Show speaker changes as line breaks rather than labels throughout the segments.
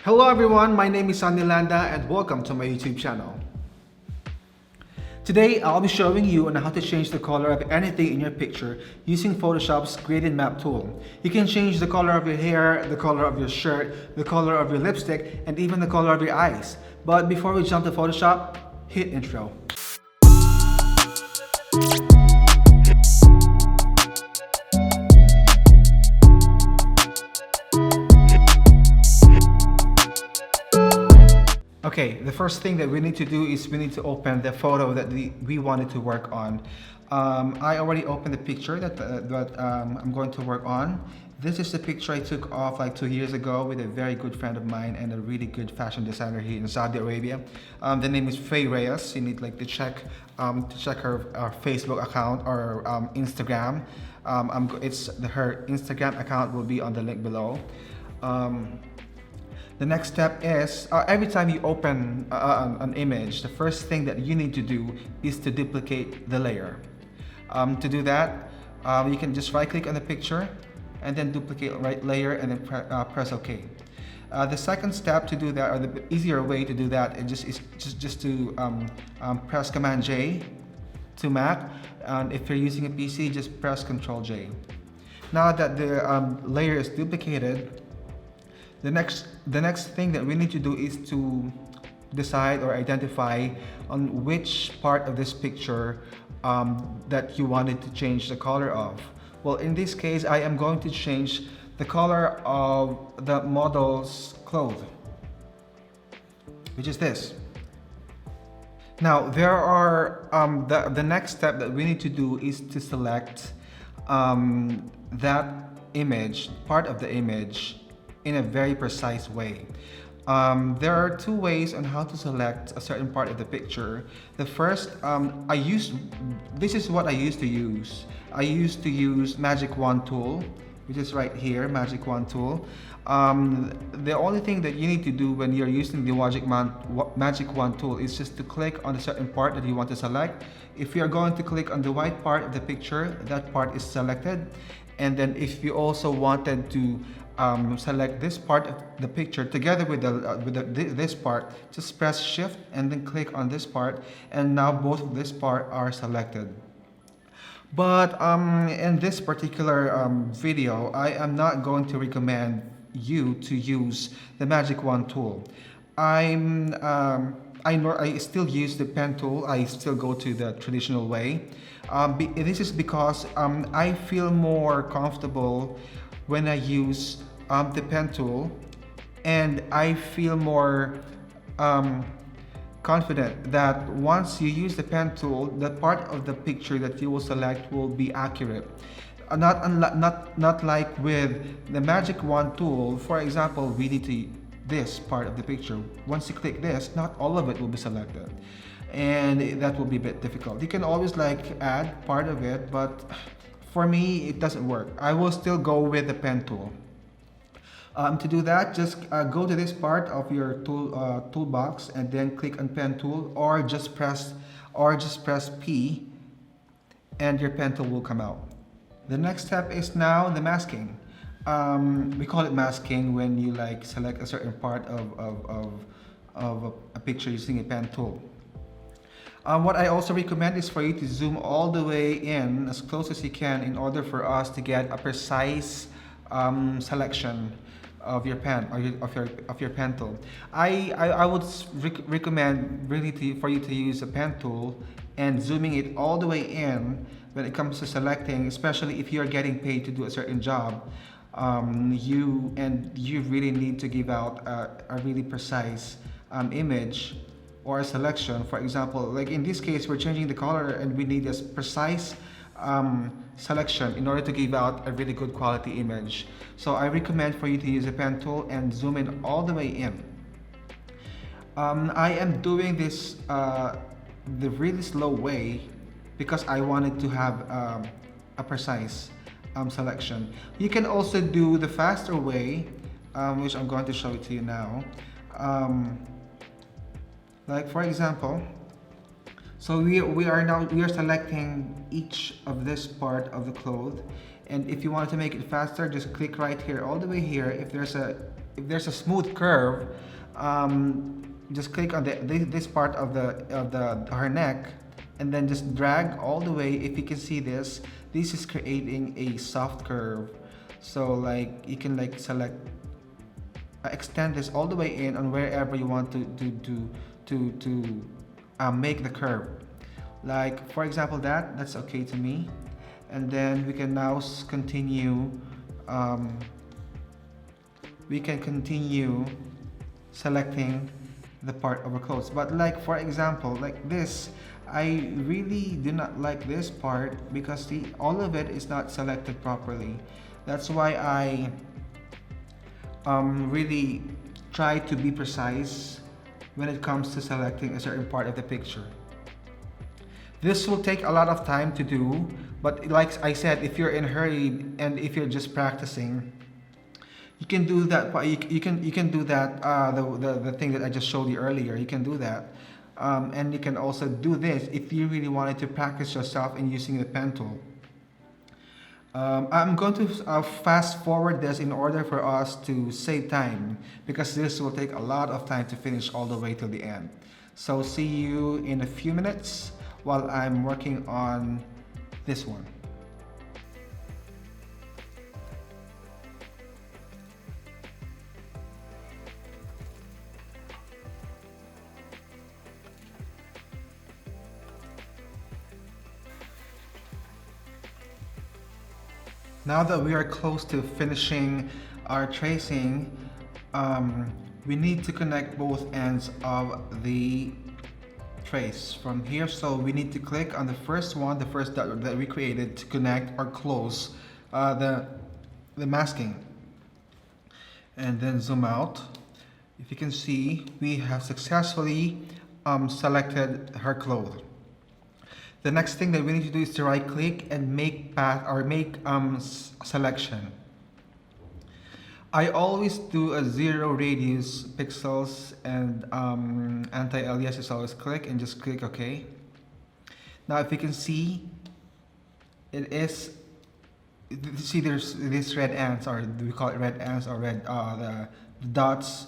Hello everyone, my name is Sanilanda and welcome to my YouTube channel. Today I'll be showing you on how to change the color of anything in your picture using Photoshop's Gradient Map tool. You can change the color of your hair, the color of your shirt, the color of your lipstick, and even the color of your eyes. But before we jump to Photoshop, hit intro. Okay, the first thing that we need to do is we need to open the photo that we wanted to work on. I already opened the picture that I'm going to work on. This is the picture I took off like 2 years ago with a very good friend of mine and a really good fashion designer here in Saudi Arabia. The name is Faye Reyes. You need like to check her Facebook account or Instagram. Her Instagram account will be on the link below. The next step is, every time you open an image, the first thing that you need to do is to duplicate the layer. To do that, you can just right click on the picture and then duplicate right layer and then press OK. The second step to do that, or the easier way to do that, is just to press Command J to Mac, and if you're using a PC, just press Control J. Now that the layer is duplicated, the next thing that we need to do is to decide or identify on which part of this picture that you wanted to change the color of. Well, in this case, I am going to change the color of the model's clothes, which is this. Now, there are the next step that we need to do is to select that image, part of the image, in a very precise way. There are two ways on how to select a certain part of the picture. The first, this is what I used to use. I used to use Magic Wand tool, which is right here, Magic Wand tool. The only thing that you need to do when you're using the Magic Wand tool is just to click on a certain part that you want to select. If you're going to click on the white part of the picture, that part is selected. And then if you also wanted to select this part of the picture together with this part, just press Shift and then click on this part, and now both of this part are selected. But in this particular video, I am not going to recommend you to use the Magic Wand tool. I still use the pen tool. I still go to the traditional way. This is because I feel more comfortable when I use the pen tool, and I feel more confident that once you use the pen tool, the part of the picture that you will select will be accurate. Not like with the Magic Wand tool. For example, we need to this part of the picture. Once you click this, not all of it will be selected, and that will be a bit difficult. You can always like add part of it, but for me it doesn't work. I will still go with the pen tool. To do that, just go to this part of your toolbox and then click on pen tool, or just press P and your pen tool will come out. The next step is now the masking. We call it masking when you like select a certain part of a picture using a pen tool. What I also recommend is for you to zoom all the way in as close as you can in order for us to get a precise selection of your pen or of your pen tool. I would recommend really for you to use a pen tool and zooming it all the way in when it comes to selecting, especially if you're getting paid to do a certain job. You really need to give out a really precise image or a selection. For example, like in this case, we're changing the color and we need a precise selection in order to give out a really good quality image. So I recommend for you to use a pen tool and zoom in all the way in. I am doing this the really slow way because I wanted to have a precise selection. You can also do the faster way, which I'm going to show it to you now. Like for example, so we are selecting each of this part of the cloth, and if you want to make it faster, just click right here all the way here. if there's a smooth curve, just click on this part of her neck, and then just drag all the way. If you can see this, this is creating a soft curve. So like you can like select, extend this all the way in on wherever you want to make the curve. Like for example, that's okay to me. And then we can now continue. We can continue selecting the part of our clothes. But like for example, like this, I really do not like this part because all of it is not selected properly. That's why I really try to be precise when it comes to selecting a certain part of the picture. This will take a lot of time to do, but like I said, if you're in a hurry and if you're just practicing, you can do that. You can do that. The thing that I just showed you earlier, you can do that, and you can also do this if you really wanted to practice yourself in using the pen tool. I'm going to fast forward this in order for us to save time, because this will take a lot of time to finish all the way till the end. So see you in a few minutes while I'm working on this one. Now that we are close to finishing our tracing, we need to connect both ends of the trace from here. So we need to click on the first one, the first dot that we created, to connect or close the masking. And then zoom out. If you can see, we have successfully selected her clothes. The next thing that we need to do is to right click and make path or make selection. I always do a 0 radius pixels, and anti-alias is always click and just click OK. Now if you can see, it is, see there's these red ants, or we call it red ants, or red the dots.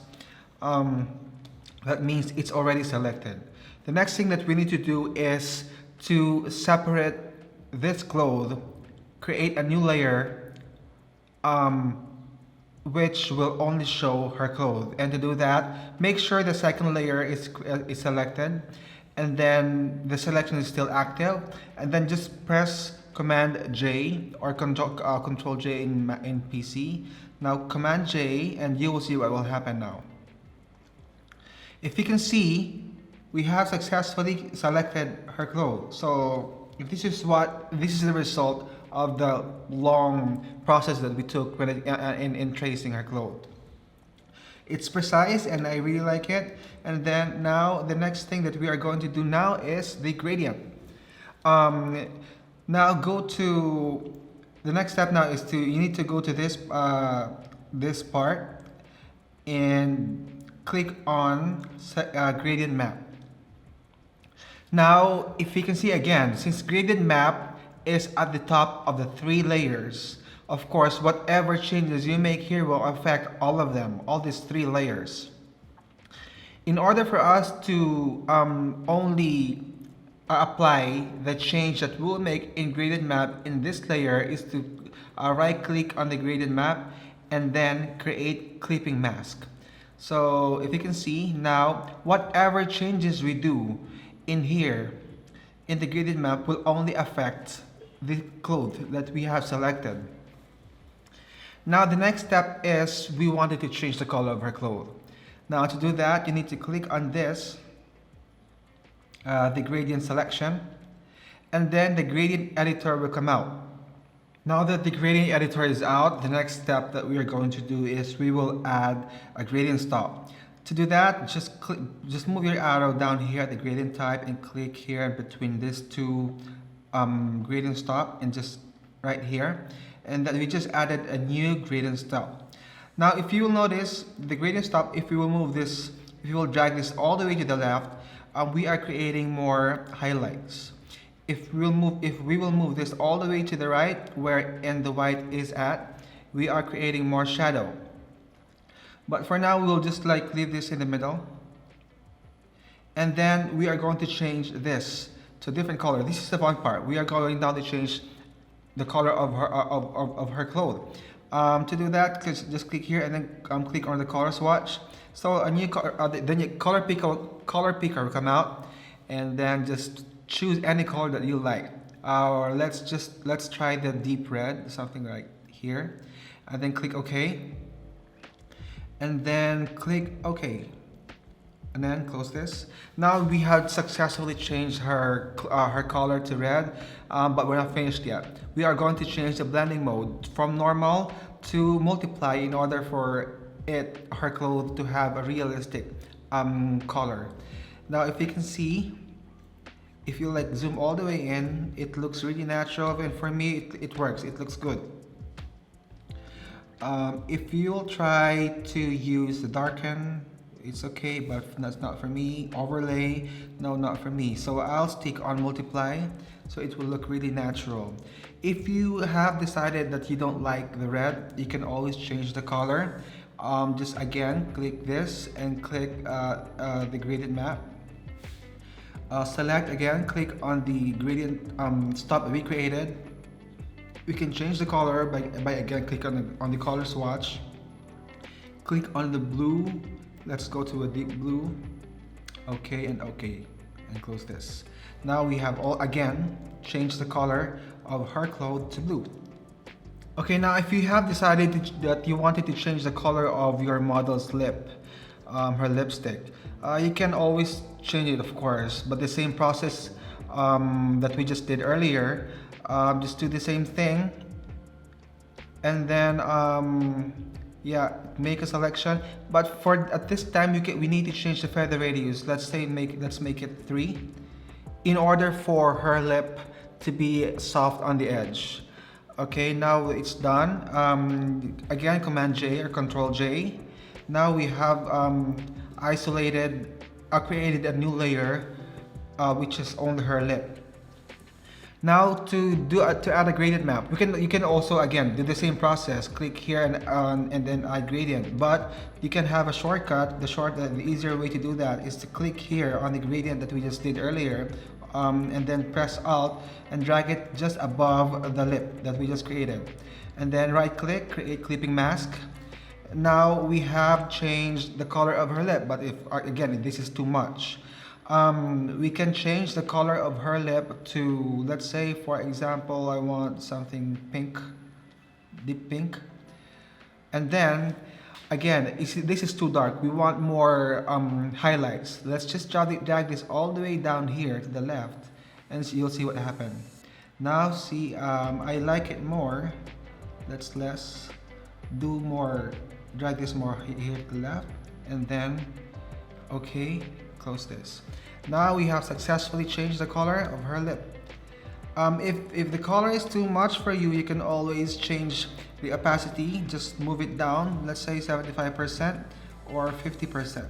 That means it's already selected. The next thing that we need to do is to separate this cloth, create a new layer which will only show her clothes. And to do that, make sure the second layer is selected, and then the selection is still active, and then just press Command J or Control J in PC. Now Command J, and you will see what will happen now. If you can see, we have successfully selected her clothes. So this is the result of the long process that we took when in tracing her clothes. It's precise and I really like it. And then now the next thing that we are going to do now is the gradient. Now go to the next step. Now is you need to go to this this part and click on gradient map. Now, if you can see again, since gradient map is at the top of the 3 layers, of course, whatever changes you make here will affect all of them, all these 3 layers. In order for us to only apply the change that we'll make in gradient map in this layer is to right click on the gradient map and then create clipping mask. So if you can see now, whatever changes we do in here in the gradient map will only affect the cloth that we have selected. Now the next step is we wanted to change the color of her clothes. Now to do that, you need to click on this, the gradient selection, and then the gradient editor will come out. Now that the gradient editor is out, the next step that we are going to do is we will add a gradient stop. To do that, just move your arrow down here at the gradient type and click here between these 2 gradient stop, and just right here, and then we just added a new gradient stop. Now if you will notice the gradient stop, if we will move this, if you will drag this all the way to the left, we are creating more highlights. If we will move this all the way to the right, where the white is at, we are creating more shadow. But for now, we'll just like leave this in the middle. And then we are going to change this to a different color. This is the fun part. We are going now to change the color of her clothes. To do that, just click here and then click on the color swatch. So a new color picker will come out, and then just choose any color that you like. Or let's try the deep red, something like here, and then click OK, and then click OK, and then close this. Now we have successfully changed her color to red, but we're not finished yet. We are going to change the blending mode from normal to multiply in order for her clothes to have a realistic color. Now if you can see, if you like zoom all the way in, it looks really natural, and for me it works, it looks good. If you'll try to use the darken, it's okay, but that's not for me. Overlay, no, not for me. So I'll stick on multiply, so it will look really natural. If you have decided that you don't like the red, you can always change the color. Just again, click this and click the gradient map. Select again, click on the gradient stop recreated. We can change the color by again click on the color swatch. Click on the blue. Let's go to a deep blue. OK and OK, and close this. Now we have again changed the color of her clothes to blue. Okay, now if you have decided that you wanted to change the color of your model's lip, her lipstick, you can always change it, of course, but the same process that we just did earlier. Just do the same thing, and then yeah, make a selection. But at this time we need to change the feather radius. Let's make it 3 in order for her lip to be soft on the edge. Okay, now it's done. Again, Command J or Control J. Now we have created a new layer, which is only her lip. Now to add a gradient map, you can also again do the same process. Click here and then add gradient. But you can have a shortcut. The easier way to do that is to click here on the gradient that we just did earlier, and then press Alt and drag it just above the lip that we just created, and then right click, create clipping mask. Now we have changed the color of her lip, but if again this is too much, we can change the color of her lip to, let's say for example, I want something pink, deep pink, and then again this is too dark. We want more highlights. Let's just drag this all the way down here to the left, and you'll see what happened. Now see, I like it more. Let's do more. Drag this more here to the left, and then okay, close this. Now we have successfully changed the color of her lip. If the color is too much for you, you can always change the opacity. Just move it down, let's say 75% or 50%.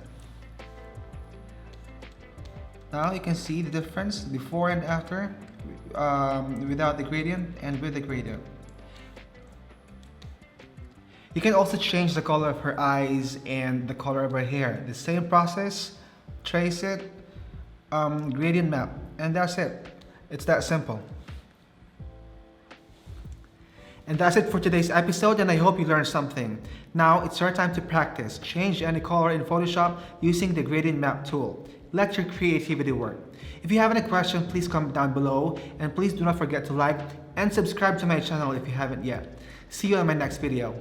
Now you can see the difference before and after, without the gradient and with the gradient. You can also change the color of her eyes and the color of her hair. The same process, trace it, gradient map, and that's it. It's that simple. And that's it for today's episode, and I hope you learned something. Now it's your time to practice. Change any color in Photoshop using the gradient map tool. Let your creativity work. If you have any questions, please comment down below, and please do not forget to like and subscribe to my channel if you haven't yet. See you on my next video.